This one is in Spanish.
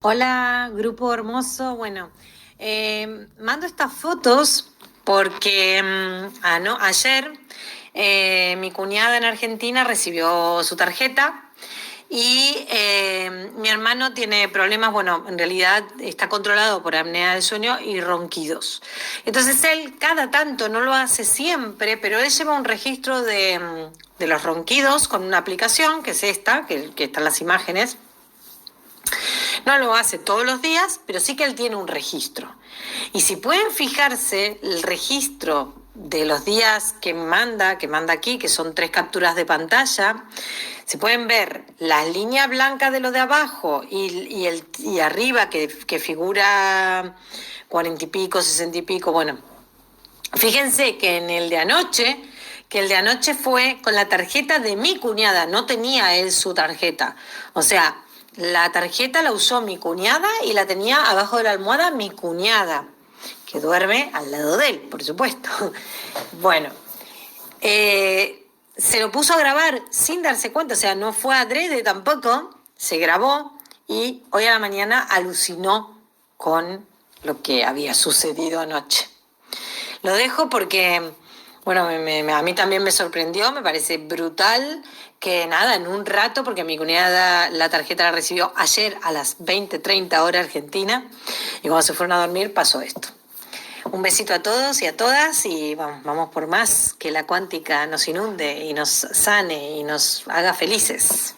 Hola, grupo hermoso. Bueno, mando estas fotos porque ayer mi cuñada en Argentina recibió su tarjeta y mi hermano tiene problemas, bueno, en realidad está controlado por apnea del sueño y ronquidos. Entonces él cada tanto, no lo hace siempre, pero él lleva un registro de los ronquidos con una aplicación, que es esta, que están las imágenes. No lo hace todos los días, pero sí que él tiene un registro. Y si pueden fijarse, el registro de los días que manda aquí, que son 3 capturas de pantalla, se pueden ver las líneas blancas de lo de abajo y arriba que figura 40 y pico, 60 y pico. Bueno, fíjense que en el de anoche, fue con la tarjeta de mi cuñada, no tenía él su tarjeta. O sea, la tarjeta la usó mi cuñada y la tenía abajo de la almohada mi cuñada, que duerme al lado de él, por supuesto. Bueno, se lo puso a grabar sin darse cuenta, o sea, no fue adrede tampoco, se grabó y hoy a la mañana alucinó con lo que había sucedido anoche. Lo dejo porque, bueno, a mí también me sorprendió, me parece brutal que nada, en un rato, porque mi cuñada la tarjeta la recibió ayer a las 20:30 hora Argentina, y cuando se fueron a dormir pasó esto. Un besito a todos y a todas y vamos por más, que la cuántica nos inunde y nos sane y nos haga felices.